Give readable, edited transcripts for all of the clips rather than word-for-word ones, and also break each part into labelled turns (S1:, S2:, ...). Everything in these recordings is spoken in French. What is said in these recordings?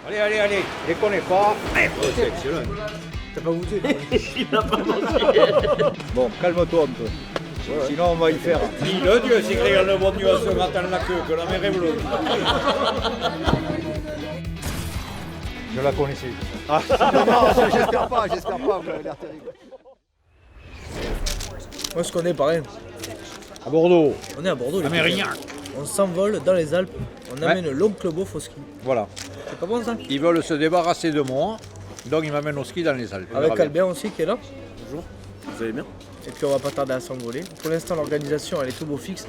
S1: Allez, les connais pas. C'est excellent.
S2: T'as pas goûté?
S3: Il n'a pas mangé.
S1: Bon, calme-toi un peu. Sinon, on va y faire. Si le Dieu s'écrit le bon Dieu se gratte la queue, que la mer est bleue. Je la connaissais.
S2: Non, j'espère pas, vous avez l'air terrible.
S4: Moi, je connais pareil.
S1: À Bordeaux.
S4: On est à Bordeaux. les
S1: Amérignac.
S4: copains. On s'envole dans les Alpes. On amène l'oncle Beauf au ski.
S1: Voilà.
S4: C'est pas bon ça?
S1: Ils veulent se débarrasser de moi, donc ils m'amènent au ski dans les Alpes. On
S4: Avec
S1: verra bien.
S4: Albert aussi qui est là.
S3: Bonjour. Vous allez bien?
S4: Et puis on va pas tarder à s'envoler. Pour l'instant, l'organisation elle est tout beau fixe.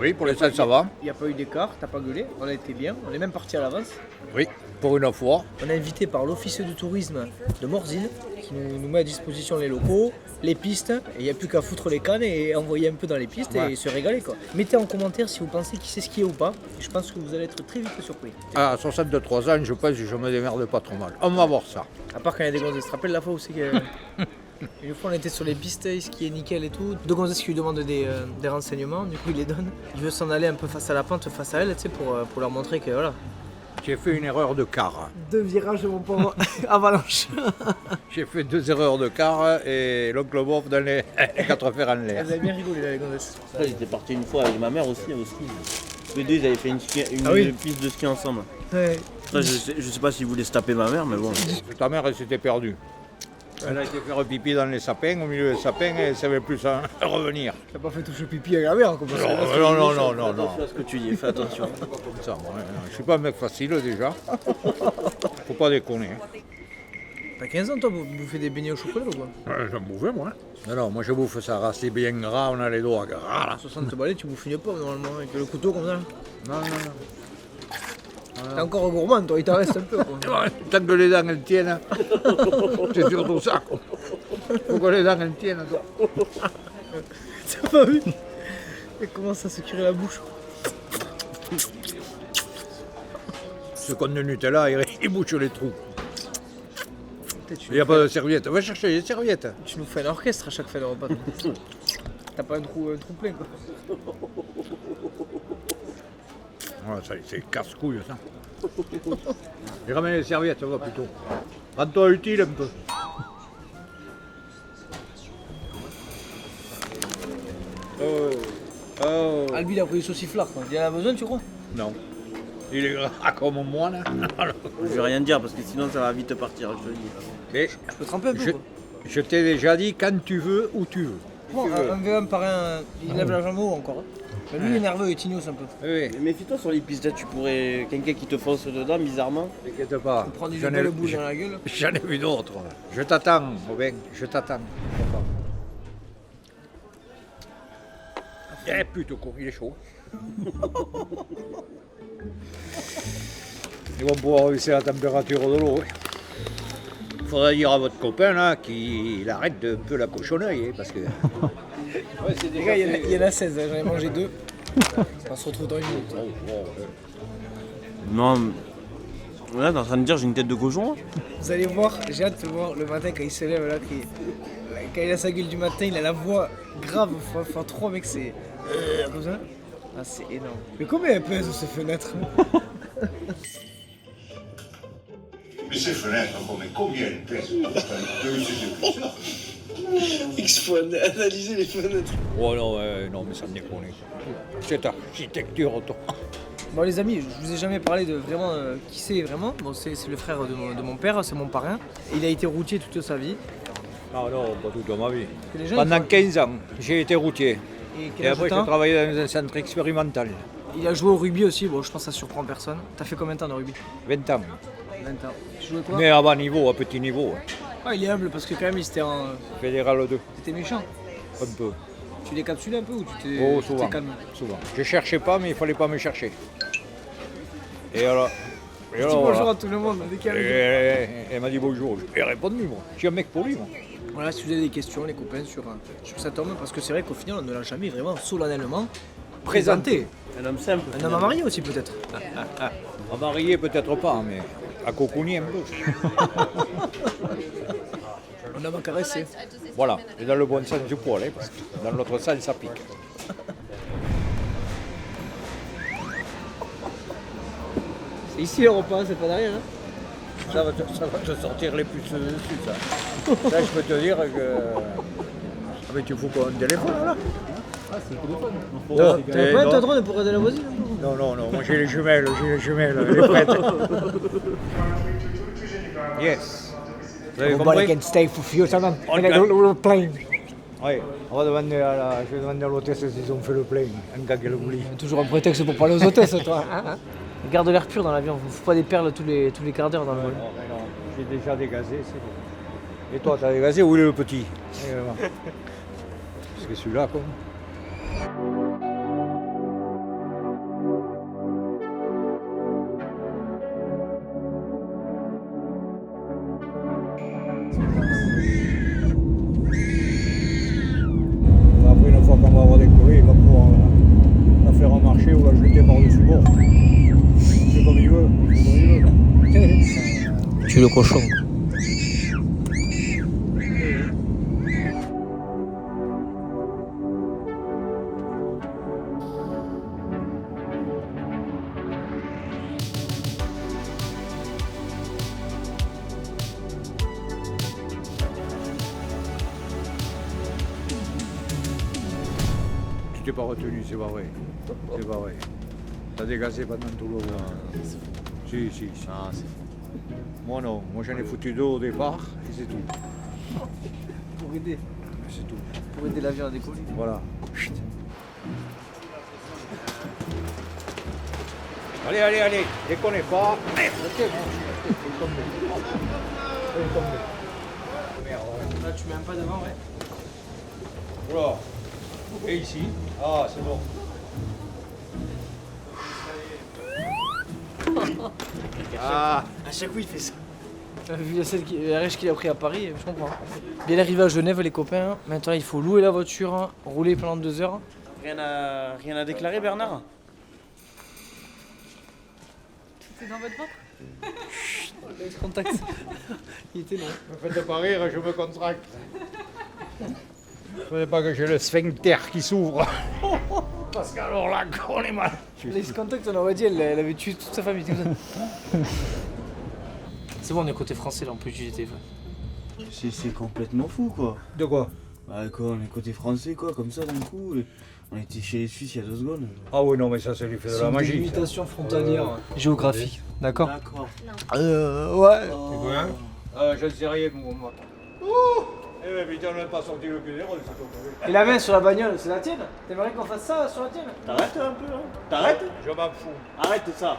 S1: Oui, pour l'instant, ça va.
S4: Il n'y a pas eu d'écart, t'as pas gueulé. On a été bien. On est même parti à l'avance.
S1: Oui, pour une fois.
S4: On est invité par l'office de tourisme de Morzine qui nous met à disposition les locaux, les pistes. Et il n'y a plus qu'à foutre les cannes et envoyer un peu dans les pistes
S1: Ouais.
S4: et se régaler quoi. Mettez en commentaire si vous pensez qu'il sait skier ou pas. Je pense que vous allez être très vite surpris.
S1: À 63 ans, je pense que je me démerde pas trop mal. On va voir ça.
S4: À part quand il y a des gonzesses. Tu te rappelles la fois où c'est que. Une fois on était sur les pistes, il skiait nickel et tout. Deux gonzesses qui lui demandent des renseignements, du coup il les donne. Il veut s'en aller un peu face à la pente, face à elle, tu sais, pour leur montrer que voilà.
S1: J'ai fait une erreur de quart.
S4: 2 virages mon pauvre, avalanche.
S1: J'ai fait 2 erreurs de quart et l'oncle Bob dans les 4 fers en l'air.
S4: Elles avaient bien rigolé là les gonzesses.
S3: J'étais parti une fois avec ma mère aussi au ski. Tous les deux, ils avaient fait une
S4: Ah oui.
S3: piste de ski ensemble.
S4: Ouais.
S3: Après, je sais pas s'ils voulaient se taper ma mère, mais bon.
S1: Ta mère, elle s'était perdue. Elle a été faire pipi dans les sapins, au milieu des sapins, et elle ne savait plus en revenir.
S4: T'as pas fait toucher pipi à la mère comme ça.
S1: Non.
S3: Attention à ce que tu dis, fais attention.
S1: Comme ça, moi, je suis pas un mec facile déjà. Faut pas déconner.
S4: T'as 15 ans toi, vous bouffez des beignets au chocolat ou quoi?
S1: J'en bouffais moi. Non, moi je bouffe ça racé bien gras, on a les doigts gras là.
S4: 60 balais, tu bouffes une pomme normalement avec le couteau comme ça.
S1: Non.
S4: T'es encore gourmand toi, il t'en reste un peu quoi.
S1: Tant que les dents elles tiennent, c'est surtout ça. Faut que les dents elles tiennent. Toi.
S4: T'as pas vu? Il commence à se curer la bouche.
S1: Ce con de Nutella, il bouche les trous.
S4: Putain, tu
S1: Il n'y a pas de serviette. Va chercher les serviettes.
S4: Tu nous fais un orchestre à chaque fin de repas. T'as pas un trou plein quoi.
S1: Voilà, ça, c'est casse-couille ça. Et ramène les serviettes, ça va plutôt. Rends-toi utile un peu. Oh.
S4: Albi il a pris du sauciflard quoi. Il en a besoin tu crois?
S1: Non. Il est gras comme moi là.
S3: Je vais rien dire parce que sinon ça va vite partir, je te le dis.
S1: Mais
S4: Je peux tremper un peu quoi.
S1: je t'ai déjà dit quand tu veux, où tu veux.
S4: Bon, un V1 par un, il lève la jambe haut encore. Mais lui il est nerveux, il tignos un peu.
S1: Oui,
S3: Mais méfie-toi sur les pistes, là, tu pourrais. Quelqu'un qui te fonce dedans, bizarrement.
S1: t'inquiète pas.
S4: On prend des
S1: J'en ai-
S4: belles boules dans la gueule.
S1: J'en ai vu d'autres. Je t'attends, Robin, je t'attends. Eh putain, con, il est chaud. Ils vont pouvoir baisser la température de l'eau. Il faudra dire à votre copain là qu'il arrête de un peu la cochonnerie, parce que. Ouais, c'est
S4: Les gars, il y en a 16, j'en ai mangé 2. On se retrouve dans une minute.
S3: Non. Là, t'es en train de dire j'ai une tête de cochon là.
S4: Vous allez voir, j'ai hâte de voir le matin quand il se lève là, quand il a sa gueule du matin, il a la voix grave, x3 mec, c'est comme ça. Ah c'est énorme. Mais combien elle pèse ces fenêtres?
S5: Mais ces fenêtres, mais combien elles pèsent?
S4: X faut analyser les fenêtres.
S1: Oh non, mais ça me déconne. Cette architecture, toi.
S4: Bon les amis, je vous ai jamais parlé de vraiment qui c'est vraiment. Bon c'est le frère de mon père, c'est mon parrain. Il a été routier toute sa vie.
S1: Ah non, pas toute ma vie.
S4: Que les gens,
S1: Pendant
S4: ils font-
S1: 15 ans, j'ai été routier.
S4: Et
S1: Et
S4: quel âge
S1: après,
S4: t'as?
S1: j'ai travaillé dans un centre expérimental.
S4: Il a joué au rugby aussi, bon je pense que ça surprend personne. T'as fait combien de temps de rugby?
S1: 20 ans.
S4: 20 ans. Tu jouais quoi?
S1: Mais à bas niveau, à petit niveau.
S4: Ah il est humble parce que quand même il était en.
S1: Fédéral 2,
S4: T'étais méchant.
S1: un peu.
S4: Tu l'es capsulé un peu ou tu t'es
S1: Oh,
S4: tu
S1: souvent.
S4: t'es calme?
S1: Souvent. Je cherchais pas, mais il fallait pas me chercher. Et alors.
S4: Dis bonjour à tout le monde, dès qu'il y a
S1: Et elle m'a dit bonjour. J'ai répondu, moi. Je suis un mec poli, moi.
S4: Voilà, si vous avez des questions, les copains, sur cet homme, parce que c'est vrai qu'au final, on ne l'a jamais vraiment solennellement présenté.
S3: Un homme simple.
S4: Un homme à marier aussi, peut-être.
S1: À marier, peut-être pas, mais à cocooner un peu.
S4: Un homme à caresser.
S1: Voilà. Et dans le bon sens du poil, hein, parce que dans l'autre sens, ça pique.
S4: C'est ici le repas, c'est pas derrière. Hein.
S1: Ça va te sortir les puces dessus, ça. Ça, je peux te dire que... Ah, mais tu fous quoi, un téléphone, là? Ah, c'est le téléphone.
S4: T'as pas un drone pour regarder la voisine?
S1: Non, moi j'ai les jumelles, elle est prête. Yes. Vous avez compris?
S6: can stay for few seconds.
S1: On
S6: And
S1: can-
S6: I will plane.
S1: Oui, on va demander je vais demander à l'hôtesse s'ils ont fait le plein, un gars qu'elle oublie.
S4: Toujours un prétexte pour parler aux hôtesses, toi. Garde l'air pur dans l'avion, faut pas des perles tous les quarts d'heure dans le vol.
S1: Non, mais non, j'ai déjà dégazé, c'est bon. Et toi, t'as dégazé, où il est le petit? Parce que celui-là, quoi. Après, une fois qu'on va avoir décollé, il va pouvoir la faire remarcher ou la jeter par-dessus bord. C'est comme il veut.
S4: Tu le cochon.
S1: Tu t'es pas retenu, c'est pas vrai. C'est pas vrai. T'as dégazé pendant tout le vol. Si.
S3: Ah, c'est
S1: Moi non, moi j'en ai foutu deux au départ et c'est tout.
S4: Pour aider.
S1: C'est tout.
S4: Pour aider l'avion à décoller.
S1: Voilà. Allez, déconnez pas.
S4: Là tu mets un pas devant, ouais.
S1: Voilà. Et ici. Ah, c'est bon. Ah,
S4: À chaque coup il fait ça. Vu la rêche qu'il a pris à Paris, je comprends. Bien arrivé à Genève les copains, maintenant il faut louer la voiture, rouler pendant 2 heures.
S3: Rien à déclarer, Bernard?
S7: C'est dans votre ventre?
S4: Contact. Il était long.
S1: me faites pas rire, je me contracte. Je ne pas que j'ai le sphincter qui s'ouvre. Parce qu'alors là, on est mal.
S4: Les contacts, on aurait dit, elle avait tué toute sa famille. Tout ça. C'est bon, on est côté français là, on peut utiliser le téléphone.
S3: C'est complètement fou, quoi.
S1: De quoi?
S3: Bah, quoi, on est côté français, quoi, comme ça, d'un coup. On était chez les Suisses il y a 2 secondes.
S1: Ah oui, non, mais ça, c'est l'effet de la magie. ça.
S4: Limitation frontalière. Géographique. D'accord.
S3: D'accord.
S4: Ouais.
S1: C'est quoi, hein? Je ne sais rien, moi. Eh ben putain, on n'a pas sorti le cul des rôles, c'est tout.
S4: Et la main sur la bagnole, c'est la tienne? T'aimerais qu'on fasse ça sur la tienne?
S3: T'arrêtes un peu, hein? T'arrêtes?
S1: Je m'en fous.
S3: Arrête ça.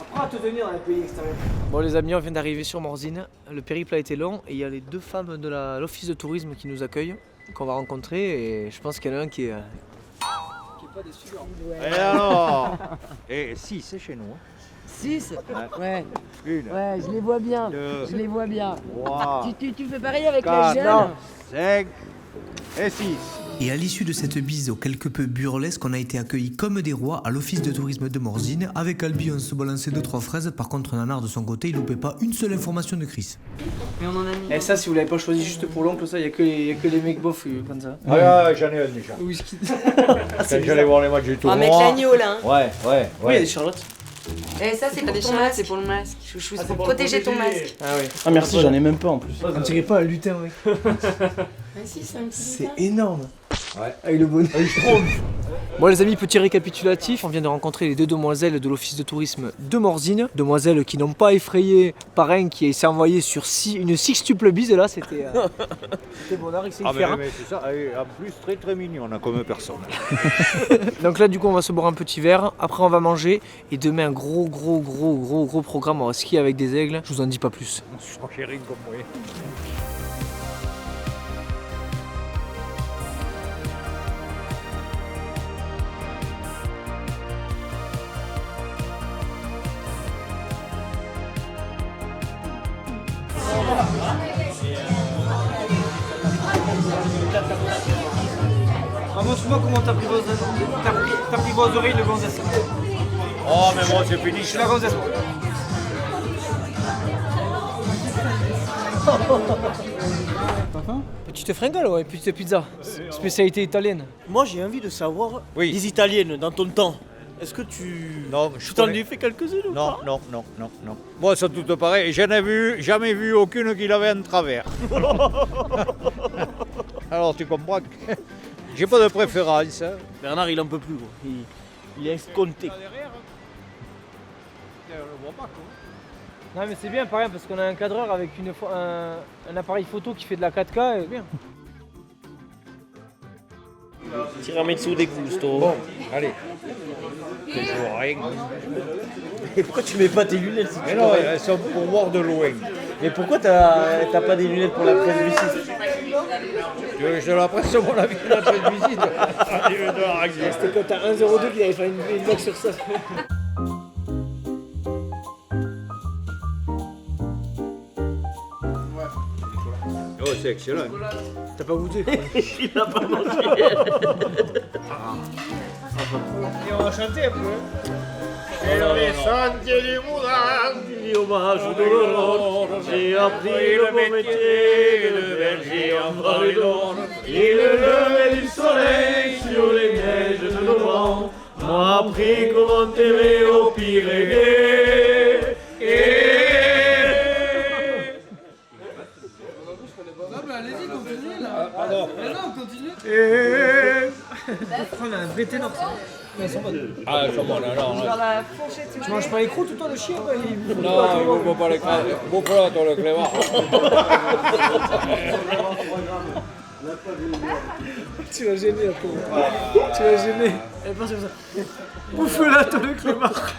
S4: Apprends à te tenir dans les pays extérieurs. Bon les amis, on vient d'arriver sur Morzine. Le périple a été long et il y a les 2 femmes de l'office de tourisme qui nous accueillent, qu'on va rencontrer et je pense qu'il y en a un qui est pas déçu.
S1: Et alors? Et si, c'est chez nous.
S7: 6? Ouais.
S1: Une,
S7: Ouais, je les vois bien.
S1: deux,
S7: Je les vois bien.
S1: 3,
S7: Tu fais pareil avec les
S1: 4,
S7: jeunes?
S1: 5 et 6.
S8: Et à l'issue de cette bise quelque peu burlesque, on a été accueillis comme des rois à l'office de tourisme de Morzine. Avec Albi, on se balançait 2-3 fraises. Par contre, Nanar, de son côté, il loupait pas une seule information de Chris.
S7: Mais on en a mis.
S4: Et ça, si vous l'avez pas choisi juste pour l'oncle, ça, il y a que les mecs bof comme ça.
S1: Ah, j'en ai un déjà.
S4: Whisky.
S1: Quand j'allais voir les matchs du
S7: On
S1: tournoi.
S7: va mettre l'agneau là. Hein.
S1: Ouais.
S4: Oui, il y a des Charlotte.
S7: Et ça, c'est pour ton masque. C'est pour le masque. Chouchou, c'est pour protéger ton masque.
S4: Ah oui.
S3: Ah, merci, j'en ai même pas en plus.
S4: On dirait pas un lutin, mec.
S7: Ah si, c'est un petit
S4: C'est
S7: lutin.
S4: énorme.
S1: Ouais.
S4: Avec le bonnet. Bon les amis, petit récapitulatif, on vient de rencontrer les 2 demoiselles de l'office de tourisme de Morzine. Demoiselles qui n'ont pas effrayé parrain qui s'est envoyé sur une sextuple bise là, c'était bonheur, il sait
S1: Ah,
S4: y faire.
S1: mais c'est ça. Et en plus, très très mignon, on a comme personne.
S4: Donc là du coup on va se boire un petit verre, après on va manger et demain un gros programme, on va skier avec des aigles, je vous en dis pas plus.
S1: J'ai rien comme moi.
S4: Montre-moi comment t'apprivoiserais le gonzesse.
S1: Oh, mais moi, c'est fini.
S4: Je suis la gonzesse. Petite fringale, ouais, petite pizza. Spécialité italienne.
S3: Moi, j'ai envie de savoir,
S1: Oui.
S3: les Italiennes, dans ton temps,
S6: Est-ce que tu...
S1: Non,
S6: Tu t'en ai fait quelques-unes ou
S1: Non,
S6: pas?
S1: non, non, non, non. Moi, c'est tout pareil. J'en ai jamais vu aucune qui l'avait en travers. Alors, tu comprends que j'ai pas de préférence. Hein.
S6: Bernard, il en peut plus, gros. Il est escompté.
S4: Non mais c'est bien pareil parce qu'on a un cadreur avec un appareil photo qui fait de la 4K et bien.
S6: Tiramisu de gusto.
S1: Bon, allez. Toujours rien.
S6: Et pourquoi tu mets pas tes lunettes si
S1: Mais non, elles sont pour voir de loin.
S6: Mais pourquoi t'as pas des lunettes pour la presse visite?
S1: Tu veux que je te la presse mon avis de la presse visite.
S4: C'était quand t'as 1,02 qu'il avait fait une blague sur ça.
S1: Oh, c'est excellent.
S4: T'as pas goûté?
S6: Il a pas mangé.
S4: Et on va chanter un peu.
S6: Dit hommage au doloreux, j'ai appris le beau métier de berger en vallée d'or. Et le lever du soleil sur les neiges de novembre m'a appris comment aimer aux Pyrénées.
S4: Allez-y, continuez là.
S1: Pardon.
S4: Mais non, continuez. On a un vrai ténor ça. Mais ils sont bonnes.
S1: Ah, c'est bon, non.
S7: Dans la fourchette,
S4: Tu manges pas les croûtes toi le chien quoi,
S1: Non, il ne faut pas les craser. Bon, là, toi, le clément.
S4: Tu l'as gêné un peu. Tu l'as gêné. Elle pense comme ça. Bouffe-la toi le clémard.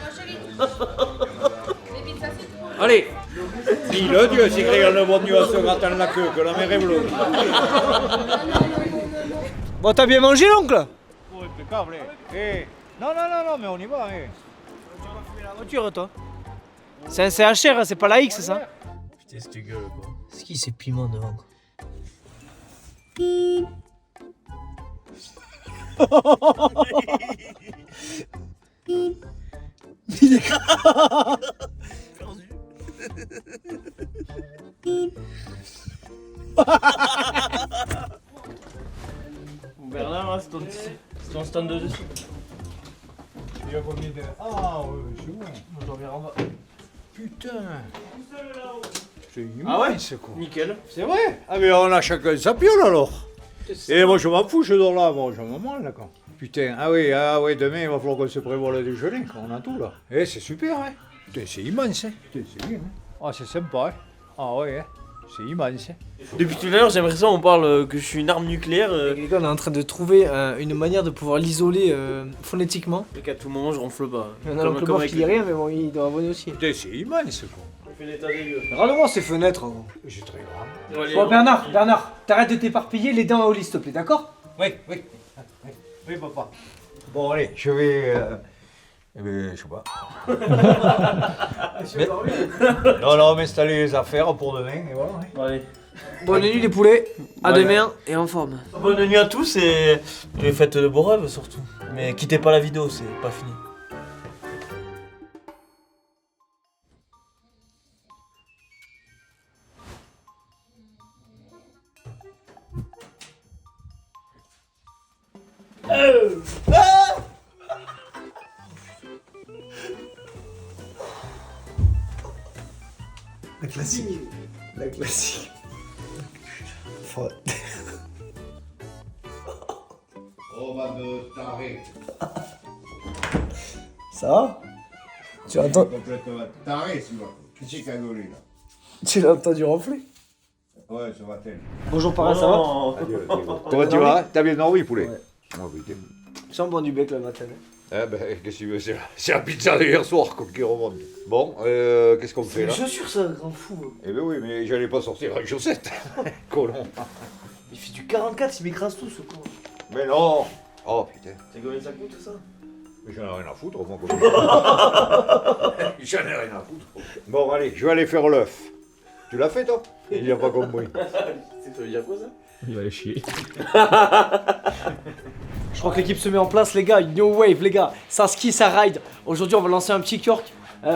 S1: Allez. Dis-le Dieu, si regarde le bon Dieu à se grattant la queue, que la mer est bleue.
S4: Bon t'as bien mangé l'oncle?
S1: Oh, impeccable. Eh. Non, mais on y va. Eh.
S4: Tu vas fumer la voiture toi. C'est un CHR, c'est pas la X c'est ça?
S6: Putain, c'est gueule quoi.
S4: C'est qui ces piments devant quoi?
S6: Bernard, c'est ton stand de dessus.
S1: Il y a combien de... Ah, ouais, c'est bon.
S6: J'en viens en bas.
S1: Putain. C'est immense,
S6: Ah ouais
S1: quoi.
S6: Nickel.
S1: C'est vrai. Ah, mais on a chacun sa piole alors. Et moi, je m'en fous, je dors là. Bon, je m'en branle, d'accord. Putain, ah oui, demain, il va falloir qu'on se prévoie le déjeuner, quand on a tout là. Eh, c'est super, hein. Putain, c'est immense, hein. Putain, c'est bien, hein. Ah, c'est sympa, hein. Ah ouais, hein. C'est immense, hein.
S6: Depuis tout à l'heure, j'ai l'impression qu'on parle que je suis une arme nucléaire.
S4: Les gars, on est en train de trouver une manière de pouvoir l'isoler phonétiquement.
S6: Et qu'à tout moment, je ronfle pas.
S4: On a l'oncle mort qui dit rien, mais bon, il doit abonner aussi.
S1: Putain, c'est immense, quoi.
S6: On fait l'état des lieux.
S4: Regarde-moi ces fenêtres. Gros.
S1: C'est très grand.
S4: Bon, Bernard, t'arrêtes de t'éparpiller, les dents au lit, s'il te plaît, d'accord?
S1: Oui, papa. Bon, allez, je vais... Eh ben, je sais pas. Non, m'installer les affaires pour demain, et voilà. hein.
S6: Bon, allez.
S4: Bonne nuit les poulets, à
S6: Ouais.
S4: demain et en forme.
S6: Bonne nuit à tous et faites de beaux rêves surtout. Mais quittez pas la vidéo, c'est pas fini.
S8: La classique. La classique.
S5: Oh, va de taré.
S8: Ça va? Tu as entendu,
S5: Complètement taré, celui-là. Qu'est-ce qu'il a gaulé, là?
S8: tu l'as entendu ronfler?
S5: Ouais, ça va tel.
S4: Bonjour parrain, ça va?
S1: Comment tu vas? T'as bien dormi, poulet?
S4: Ouais.
S1: Oh, putain.
S4: Tu sens bon du bec le matin.
S1: Eh ben, qu'est-ce que tu veux? C'est la pizza d'hier soir quoi, qui remonte. Bon, qu'est-ce qu'on fait là?
S4: chaussures ça, grand fou.
S1: Eh ben oui, mais j'allais pas sortir avec chaussettes. Colon.
S4: Il fait du 44, il m'écrase tout ce con.
S1: Mais non. Oh putain.
S6: C'est combien ça coûte ça?
S1: Mais j'en ai rien à foutre, moi. Quoi. J'en ai rien à foutre. Bon, allez, je vais aller faire l'œuf. Tu l'as fait, toi? Il n'y a pas compris.
S6: Ça veut dire quoi ça?
S9: Il va aller chier.
S4: Je crois que l'équipe se met en place, les gars. New Wave, les gars. Ça ski, ça ride. Aujourd'hui, on va lancer un petit York.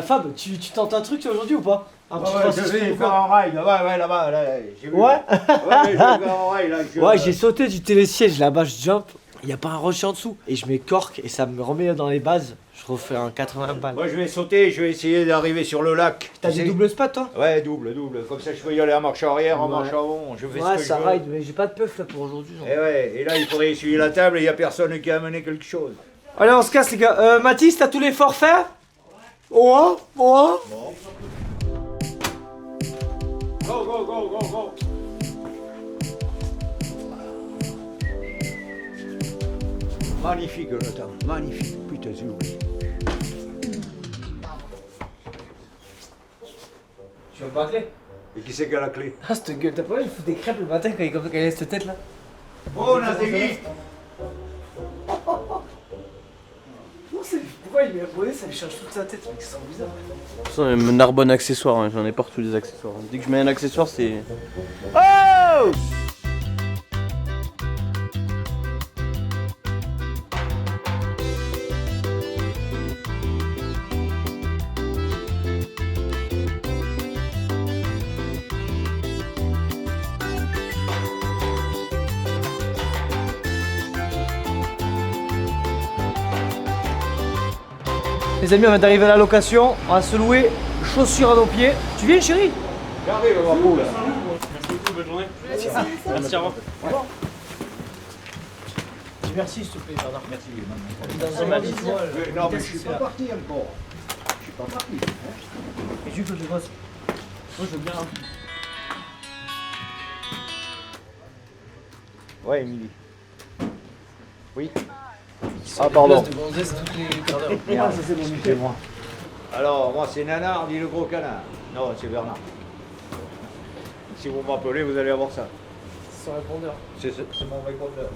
S4: Fab, tu tentes un truc aujourd'hui ou pas? Un petit Francis
S1: je vais
S4: ou
S1: faire
S4: quoi?
S1: un ride. Ouais, là-bas. Là, j'ai vu.
S4: Ouais.
S1: Ouais, je vais faire un ride. Là,
S4: Ouais, j'ai sauté du télésiège là-bas, je jump. Il n'y a pas un rocher en dessous. Et je mets cork et ça me remet dans les bases. Je refais un 80 balles.
S1: Moi je vais sauter, je vais essayer d'arriver sur le lac.
S4: T'as
S1: Tu
S4: des
S1: sais
S4: doubles spots toi?
S1: Ouais, double. Comme ça je peux y aller en marche arrière, en marche avant. Je fais
S4: Ouais,
S1: ce que
S4: ça
S1: je veux.
S4: ride, mais j'ai pas de puff là pour aujourd'hui.
S1: Et ouais, et là il faudrait essuyer la table et il n'y a personne qui a amené quelque chose.
S4: Allez, on se casse les gars. Mathis, t'as tous les forfaits?
S1: Go, go, go. Magnifique le temps, magnifique. Putain, c'est oublié.
S4: Tu veux pas la clé?
S1: Et qui c'est qui a la clé?
S4: Ah, cette gueule, t'as pas vu, il fout des crêpes le matin quand il a cette tête là?
S1: Oh, Nathalie!
S4: Pourquoi il met abonné, ça lui change toute sa tête, mec, ça sent bizarre.
S6: C'est un Narbonne accessoire, hein. J'en ai partout des accessoires. Dès que je mets un accessoire, c'est. Oh!
S4: Les amis, on vient d'arriver à la location, on va se louer chaussures à nos pieds. Tu viens chérie?
S1: J'arrive, ma poule.
S6: Merci beaucoup, bonne journée. Merci, au revoir.
S4: Merci s'il te plaît, Bernard.
S1: Merci,
S4: Dans un malice, moi,
S1: non, mais je suis pas parti encore. Je suis pas parti.
S4: Et tu veux que je bosse? Moi je veux bien.
S1: Ouais, Émilie. Oui. Ah, pardon. Merde, c'est moi. Alors, moi, c'est Nanar, dit le gros canard. Non, c'est Bernard. Si vous m'appelez, vous allez avoir ça.
S4: C'est son répondeur.
S1: C'est mon répondeur.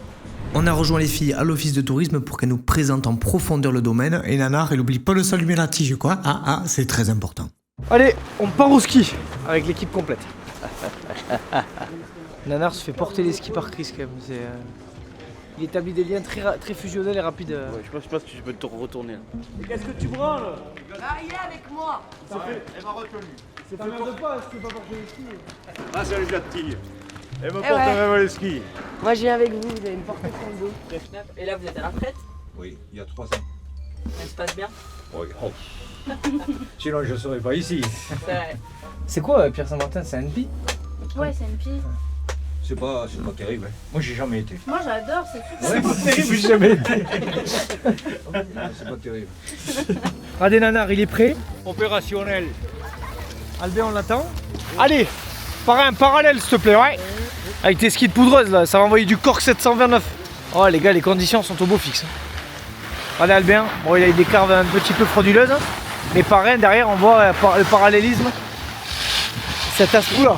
S8: On a rejoint les filles à l'office de tourisme pour qu'elles nous présentent en profondeur le domaine. Et Nanar, elle oublie pas de s'allumer la tige, quoi. Ah, c'est très important.
S4: Allez, on part au ski avec l'équipe complète. Nanar se fait porter les skis par Chris quand même. Il établit des liens très fusionnels et rapides.
S6: Ouais, je pense que tu peux te retourner là.
S4: Qu'est-ce que tu branles?
S7: Ah, il est avec moi.
S1: Elle m'a retenu.
S4: C'est pas mal de pas, je peux pas porter les skis.
S1: Ah, c'est les petits. Elle me
S7: Eh
S1: porte
S7: ouais.
S1: même les skis.
S7: Moi, je viens avec vous, vous allez me porter sur le dos. Et là, vous êtes à la retraite?
S1: Oui, il y a 3 ans.
S7: Ça se passe bien?
S1: Oui. Oh. Sinon, je ne serais pas ici.
S7: C'est vrai.
S4: C'est quoi Pierre Saint-Martin? C'est un NP?
S9: Ouais, c'est une pile.
S1: C'est pas terrible. Hein. Moi, j'ai jamais été.
S9: Moi, j'adore, c'est tout.
S1: C'est pas terrible, j'ai jamais été. C'est pas terrible.
S4: Radé Nanar, il est prêt.
S1: Opérationnel.
S4: Albert, on l'attend. Allez, parrain, parallèle s'il te plaît, ouais. Avec tes skis de poudreuse là, ça va envoyer du Cork 729. Oh les gars, les conditions sont au beau fixe. Allez Albert, bon il a des carves un petit peu frauduleuses. Mais parrain, derrière on voit le parallélisme. Cet aspect là.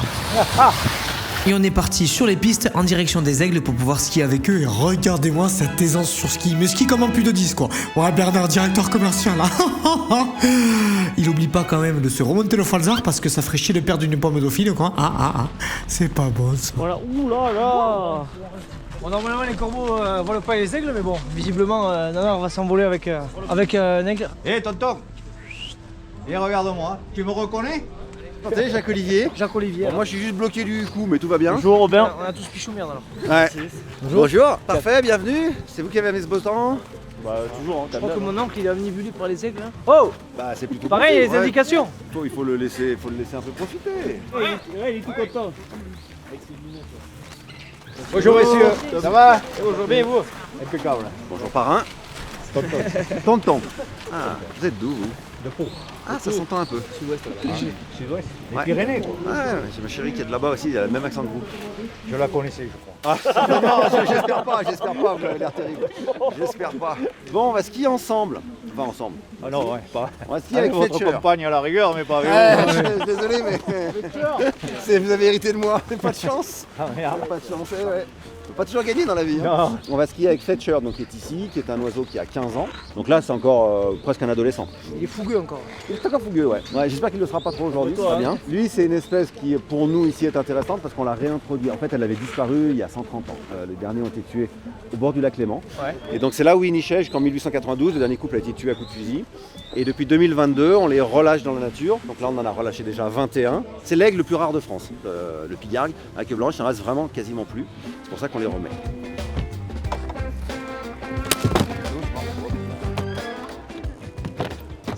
S8: Et on est parti sur les pistes en direction des Aigles pour pouvoir skier avec eux. Et regardez-moi cette aisance sur ski. Mais ski comme en plus de 10 quoi. Ouais, Bernard, directeur commercial là. Il oublie pas quand même de se remonter le falzar parce que ça ferait chier de perdre une pomme dauphine quoi. C'est pas bon ça.
S4: Voilà, ouh là là. Bon, normalement les corbeaux volent pas les aigles, mais bon, visiblement Nanar va s'envoler avec un aigle.
S1: Hé, tonton. Et regarde-moi. Tu me reconnais?
S2: Salut Jacques-Olivier.
S4: Jacques-Olivier.
S2: Bon, moi je suis juste bloqué du coup, mais tout va bien.
S6: Bonjour Robin.
S4: On a tous pichou merde alors.
S2: Ouais. Bonjour. Parfait, bienvenue. C'est vous qui avez amené ce beau temps?
S6: Bah toujours, hein,
S4: Je crois que mon oncle il est omnibulé par les aigles. Hein. Oh,
S2: Bah c'est plutôt
S4: pareil, il y a
S2: possible,
S4: les
S2: ouais.
S4: indications.
S2: Il faut le laisser un peu profiter.
S4: Ouais, il est tout content.
S1: Bonjour, messieurs. Ça va?
S4: Bonjour, bien et vous?
S1: Impeccable.
S2: Bonjour parrain. Tonton. Ah, vous êtes d'où vous?
S1: De Pau.
S2: Ah, ça s'entend un peu.
S1: Sud-ouest. Les
S2: Ouais.
S1: Pyrénées, quoi.
S2: Ouais, j'ai ma chérie qui est de là-bas aussi, elle a le même accent que vous.
S1: Je la connaissais, je crois.
S2: Non, j'espère pas, vous avez l'air terrible. J'espère pas. Bon, on va skier ensemble. Enfin, ensemble.
S1: Ah non, ouais, pas.
S2: On va skier avec
S1: votre
S2: Fletcher.
S1: compagne à la rigueur, mais pas avec
S2: Ouais,
S1: vous.
S2: je suis désolé, mais vous avez hérité de moi. Pas de chance.
S1: Ah, merde.
S2: Pas de chance, ouais. Faut pas toujours gagner dans la vie. Hein.
S1: Non.
S2: On va skier avec Fletcher, donc qui est ici, qui est un oiseau qui a 15 ans. Donc là, c'est encore presque un adolescent.
S4: Il est fougueux encore.
S2: Il est encore fougueux, ouais. J'espère qu'il ne le sera pas trop aujourd'hui, ça va bien. Lui, c'est une espèce qui, pour nous, ici, est intéressante parce qu'on l'a réintroduit. En fait, elle avait disparu il y a 130 ans. Les derniers ont été tués au bord du lac Léman.
S4: Ouais.
S2: Et donc, c'est là où ils nichaient jusqu'en 1892. Le dernier couple a été tué à coups de fusil. Et depuis 2022, on les relâche dans la nature. Donc là, on en a relâché déjà 21. C'est l'aigle le plus rare de France, le pigargue. À queue blanche, il en reste vraiment quasiment plus. C'est pour ça qu'on les remet.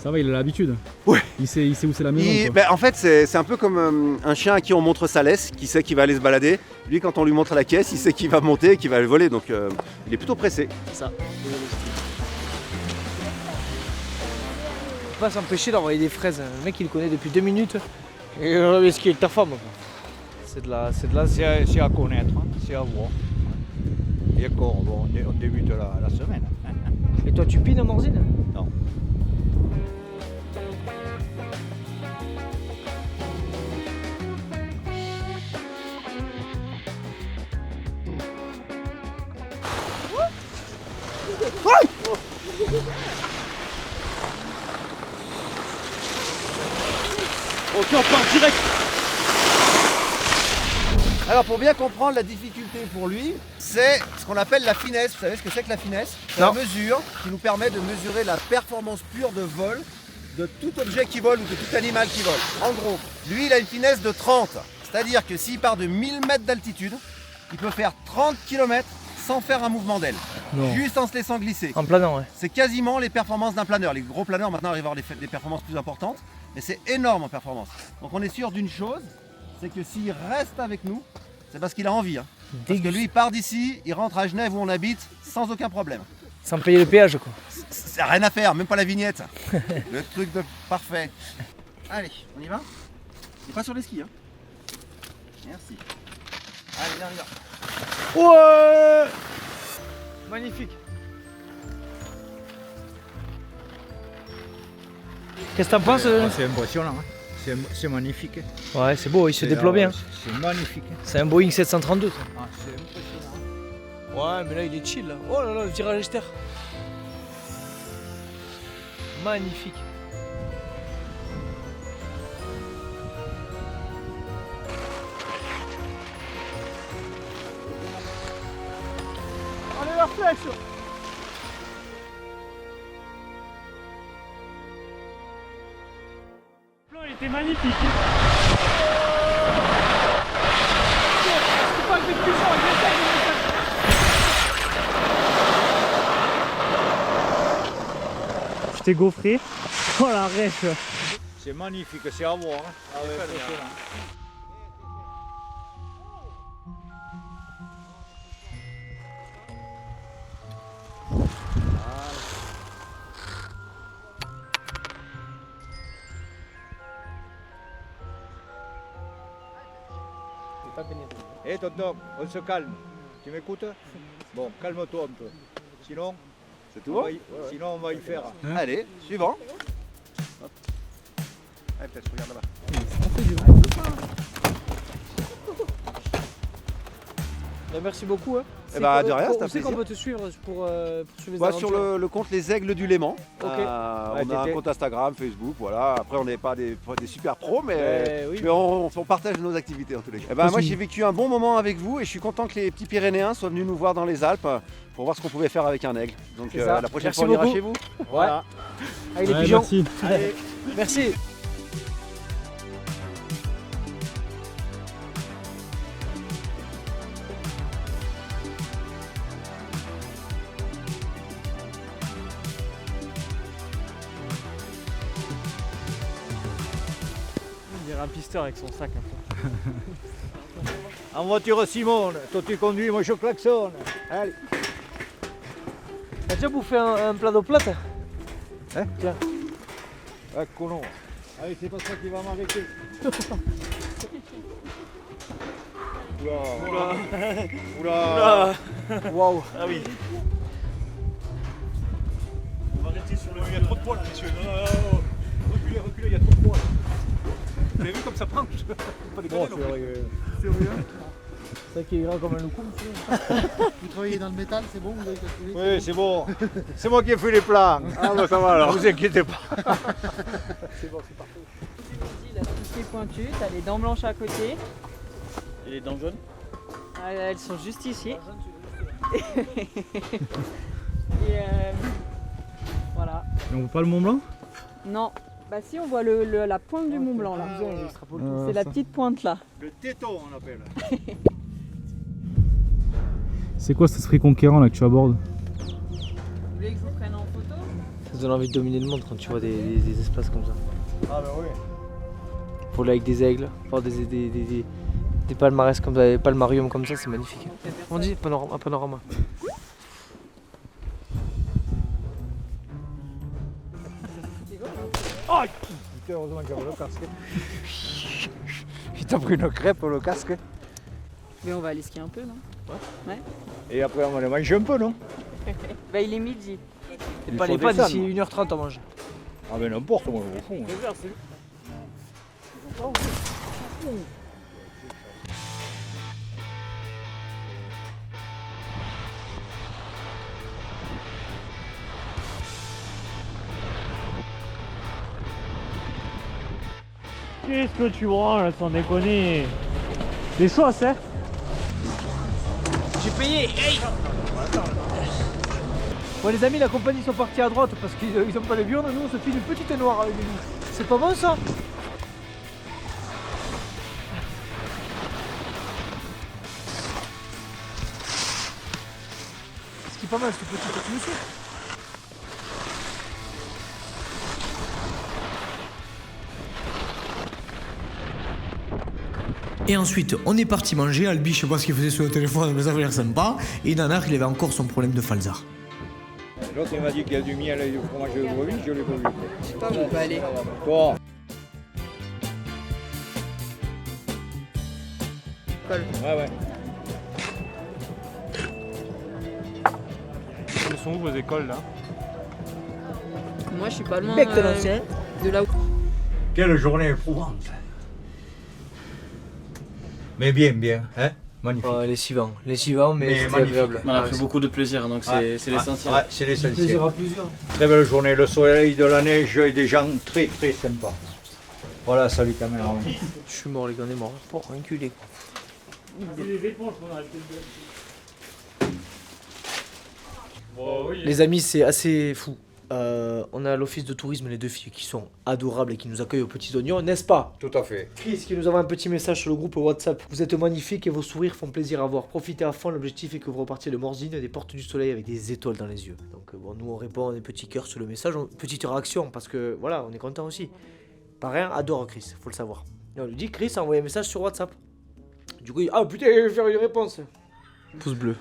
S10: Ça va, il a l'habitude.
S2: Ouais.
S10: Il sait où c'est la maison.
S2: Ben, en fait, c'est un peu comme un chien à qui on montre sa laisse, qui sait qu'il va aller se balader. Lui, quand on lui montre la caisse, il sait qu'il va monter et qu'il va le voler. Donc, il est plutôt pressé.
S4: C'est ça. Pas s'empêcher d'envoyer des fraises. Le mec il le connaît depuis 2 minutes. Et mais ce qui est ta femme. C'est de la.
S1: C'est à connaître, hein, c'est à voir. Et encore, bon, on débute la semaine.
S4: Et toi tu pines en morzine?
S1: Non.
S2: Ok, on part direct. Alors pour bien comprendre la difficulté pour lui, c'est ce qu'on appelle la finesse. Vous savez ce que c'est que la finesse? C'est la mesure qui nous permet de mesurer la performance pure de vol de tout objet qui vole ou de tout animal qui vole. En gros, lui il a une finesse de 30. C'est-à-dire que s'il part de 1000 mètres d'altitude, il peut faire 30 km sans faire un mouvement d'aile. Juste en se laissant glisser.
S4: En planant, ouais.
S2: C'est quasiment les performances d'un planeur. Les gros planeurs maintenant arrivent à avoir des performances plus importantes. Mais c'est énorme en performance. Donc on est sûr d'une chose, c'est que s'il reste avec nous, c'est parce qu'il a envie. Hein. Parce que lui il part d'ici, il rentre à Genève où on habite sans aucun problème.
S4: Sans payer le péage quoi.
S2: C'est rien à faire, même pas la vignette. Le truc de parfait. Allez, on y va? Il est pas sur les skis. Hein. Merci. Allez, viens, viens.
S4: Ouais. Magnifique. Qu'est-ce que t'en penses?
S1: C'est impressionnant, hein. C'est magnifique.
S4: Ouais, c'est beau, il se déploie bien.
S1: C'est magnifique.
S4: C'est un Boeing 732.
S1: Ah, c'est impressionnant.
S4: Ouais, mais là il est chill. Là. Oh là là, le virage externe. Magnifique. Allez la flèche.
S6: Le plan était magnifique. Je t'ai gaufré. Oh la rêche.
S1: C'est magnifique, c'est à voir. Hein. Ah ouais, impressionnant. Hé tonton, on se calme. Tu m'écoutes? Bon, calme-toi un peu. Sinon,
S2: c'est tout.
S1: Sinon on va y faire.
S2: Hein? Allez, suivant. Hop. Allez, peut-être, regarde là-bas.
S4: Merci beaucoup. Hein.
S2: Eh bah, de rien, c'est un
S4: plaisir.
S2: plaisir.
S4: On peut te suivre pour suivre les
S2: Bah,
S4: aventures.
S2: sur le compte Les Aigles du Léman.
S4: Ok.
S2: On a un compte Instagram, Facebook, voilà. Après, on n'est pas des super pros, mais,
S4: oui.
S2: mais on partage nos activités en tous les cas. Eh ben, moi, j'ai vécu un bon moment avec vous et je suis content que les petits Pyrénéens soient venus nous voir dans les Alpes pour voir ce qu'on pouvait faire avec un aigle. Donc la prochaine fois, on ira chez vous.
S4: Ouais.
S2: Voilà.
S4: Avec les pigeons.
S10: Merci.
S4: Allez. Merci.
S6: On dirait un pisteur avec son sac un peu.
S1: En voiture Simone, toi tu conduis, moi je klaxonne. Allez.
S4: T'as déjà bouffé un plat d'eau plate?
S1: Hein?
S4: Tiens.
S1: Ah, colon. Allez, c'est pas ça qui va m'arrêter. Oula. Oula.
S4: Waouh.
S6: Ah oui. On va rester sur le... Il y a trop de poils, messieurs. Non. Reculez, il y a trop de poils. Vous avez vu comme ça prend? Pas déconner, non plus.
S4: C'est vrai. C'est vrai qu'il est grand comme un loukoum.
S3: Vous travaillez dans le métal, c'est bon, vous avez calculé?
S1: Oui, c'est bon. C'est moi qui ai fait les plans.
S6: Ah bah ça va alors.
S1: Ne vous inquiétez pas.
S4: C'est bon, c'est parfait.
S11: Là, tout ce qui est pointu, t'as les dents blanches à côté.
S6: Et les dents jaunes?
S11: Ah, là, elles sont juste ici. Et voilà.
S10: Et on voit pas le Mont Blanc?
S11: Non, bah si on voit la pointe du Mont Blanc là. C'est la petite pointe là.
S1: Le téton, on appelle.
S10: C'est quoi cet esprit conquérant là que tu abordes?
S11: Vous voulez que je vous prenne en photo?
S4: donne envie de dominer le monde quand tu vois des espaces comme ça.
S1: Ah ben oui.
S4: Voler avec des aigles, voir des palmarès comme ça, des palmariums comme ça, c'est magnifique. On dit un panorama.
S1: Oh putain, heureusement que j'avais le casque. Il t'a pris une crêpe le casque.
S11: Mais on va aller skier un peu, non? Ouais.
S1: Et après on va aller manger un peu, non?
S11: Bah il est midi.
S1: Il
S4: Pas
S1: faut
S4: les pas
S1: descendre.
S4: d'ici 1h30 on mange.
S1: Ah ben n'importe, moi au fond.
S6: Qu'est-ce que tu branles, sans déconner? Des sauces, hein?
S4: J'ai payé, hey. Bon les amis, la compagnie sont partis à droite parce qu'ils ont pas les viandes, nous on se file une petite noire avec nous. C'est pas bon ça? Ce qui est pas mal, c'est petit monsieur.
S8: Et ensuite, on est parti manger. Albi, je sais pas ce qu'il faisait sur le téléphone, mais ça avait l'air sympa. Et Nanar, il avait encore son problème de falzar.
S1: L'autre il m'a dit qu'il y a du miel et du fromage de brebis, je l'ai pas vu.
S11: Je sais pas où on peut aller.
S1: Toi. Ouais.
S6: Elles sont où vos écoles là?
S11: Moi je suis pas loin
S4: Bec de l'ancien.
S11: de là où...
S1: Quelle journée éprouvante. Mais bien, hein? Magnifique.
S4: Lessivant, mais c'était
S1: magnifique.
S4: agréable.
S3: On a pris beaucoup de plaisir, donc c'est l'essentiel.
S1: Ouais, c'est l'essentiel.
S4: Plaisir à plusieurs.
S1: Très belle journée, le soleil, de la neige et des gens très très sympas. Voilà, salut caméra.
S4: Je suis mort les gars, on est mort. Oh, enculé.
S6: C'est les éponges qu'on a acheté Bon, oui.
S4: Les amis, c'est assez fou. On a l'office de tourisme, les deux filles qui sont adorables et qui nous accueillent aux petits oignons, n'est-ce pas?
S1: Tout à fait.
S4: Chris qui nous envoie un petit message sur le groupe WhatsApp. Vous êtes magnifiques et vos sourires font plaisir à voir. Profitez à fond, l'objectif est que vous repartiez de Morzine des portes du soleil avec des étoiles dans les yeux. Donc bon, nous on répond des petits cœurs sur le message, petite réaction parce que voilà, on est content aussi. Parrain adore Chris, faut le savoir. Et on lui dit Chris a envoyé un message sur WhatsApp. Du coup, ah putain, je vais faire une réponse. Pouce bleu.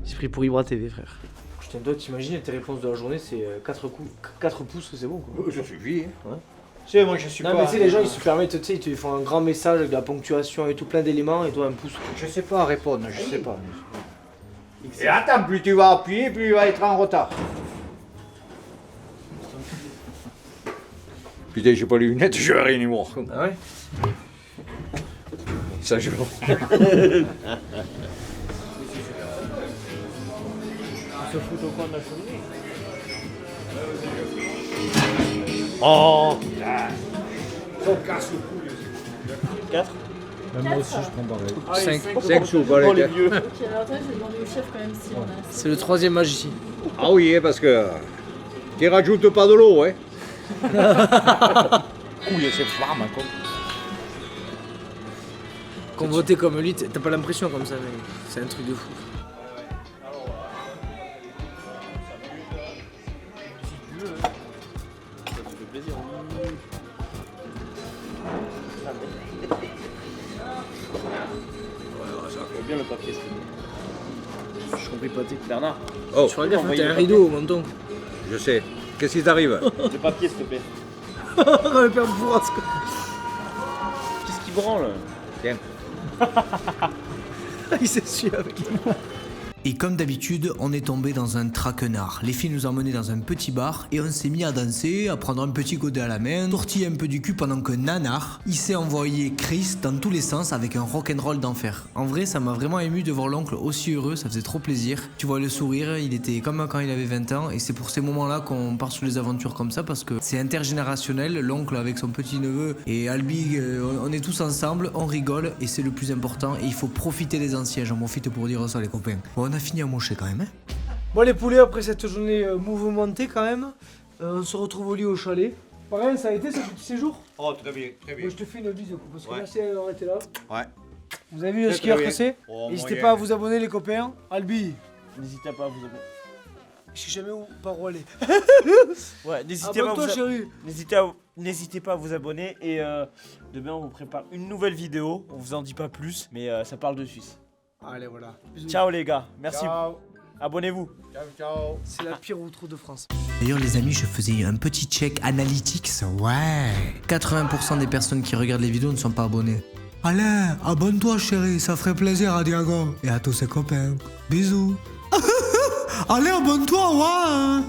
S4: C'est pris pour Ibra TV, frère. Putain, toi, t'imagines, tes réponses de la journée, c'est 4 pouces, c'est bon quoi.
S1: Ça suffit.
S4: Ouais.
S1: Tu sais, moi je suis
S4: Non,
S1: pas.
S4: mais tu sais, les gens ils se permettent, tu sais, ils te font un grand message avec de la ponctuation et tout, plein d'éléments, et toi un pouce.
S1: Je sais pas répondre, je sais pas. Et attends, plus tu vas appuyer, plus tu vas être en retard. Putain, j'ai pas les lunettes, je vais rien y voir.
S4: Ah ouais?
S1: Ça je vois.
S6: Se foutent au coin de la cheminée.
S1: Oh putain. On casse le cou.
S6: 4.
S10: Même moi aussi, je prends pareil.
S1: 5 sous, allez.
S6: les vieux.
S9: Ok, alors attends, je vais demander au chef quand même si on a.
S4: C'est le 3e match ici.
S1: Ah oui, parce que. Tu rajoutes pas de l'eau, hein. Couille, c'est flamme, quoi.
S4: Convoité comme lui, t'as pas l'impression comme ça, mais c'est un truc de fou.
S3: Bien le papier,
S4: Je compris pas, t'es.
S3: Bernard,
S1: Oh,
S4: Tu regardes, t'as un rideau au menton.
S1: je sais. Qu'est-ce qui t'arrive?
S3: le papier s'il te plaît.
S4: On va perdre bourrasque.
S3: Qu'est-ce qui branle?
S1: Tiens.
S4: Il s'essuie avec lui.
S8: Et comme d'habitude, on est tombé dans un traquenard. Les filles nous ont emmenés dans un petit bar et on s'est mis à danser, à prendre un petit godet à la main, tortiller un peu du cul pendant que Nanar, il s'est envoyé Chris dans tous les sens avec un rock'n'roll d'enfer. En vrai, ça m'a vraiment ému de voir l'oncle aussi heureux, ça faisait trop plaisir. Tu vois le sourire, il était comme quand il avait 20 ans et c'est pour ces moments-là qu'on part sur les aventures comme ça parce que c'est intergénérationnel, l'oncle avec son petit neveu et Albi, on est tous ensemble, on rigole et c'est le plus important et il faut profiter des anciens, j'en profite pour dire ça les copains. Bon, on a fini à mocher quand même, hein.
S4: Bon les poulets, après cette journée mouvementée quand même, on se retrouve au lit au chalet. Pareil, ça a été ce petit séjour?
S1: Oh, très bien, très bien.
S4: Moi, je te fais une bise parce que
S1: Ouais.
S4: merci d'avoir été là.
S1: Ouais.
S4: Vous avez vu le
S1: Très,
S4: skieur
S1: très
S4: que c'est?
S1: bien. Oh,
S4: N'hésitez
S1: moyen.
S4: pas à vous abonner les copains. Albi,
S3: N'hésitez pas à vous abonner.
S4: Je sais jamais par où aller.
S6: Ouais,
S4: Abonne-toi, chérie.
S6: N'hésitez pas à vous abonner et demain on vous prépare une nouvelle vidéo. On vous en dit pas plus, mais ça parle de Suisse.
S4: Allez, voilà. Bisous.
S6: Ciao les gars, merci.
S1: Ciao.
S6: Abonnez-vous.
S1: Ciao, ciao.
S4: C'est la pire outro de France.
S8: D'ailleurs les amis, je faisais un petit check analytics, ouais. 80% des personnes qui regardent les vidéos ne sont pas abonnées. Allez, abonne-toi chérie, ça ferait plaisir à Diago et à tous ses copains. Bisous. Allez, abonne-toi, ouais.